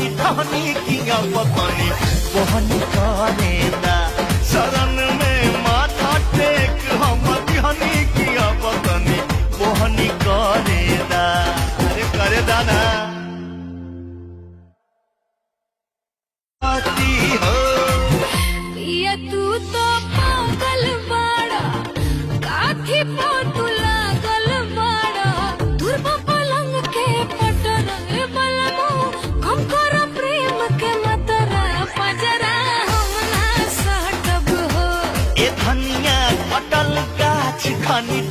ठहनी ठहनी किया पतनी बहनी करेदा शरण में माथा टेक हम बिहनी किया पतनी बहनी करेदा अरे करेदा ना पिया तू तो पागल बाड़ा काठी पो तू लागल बाड़ा धुरब पलंग के पटर बलमो हम कर प्रेम के मतरा पजरा हम ना सटब हो ए धनिया कटल गाछ खनी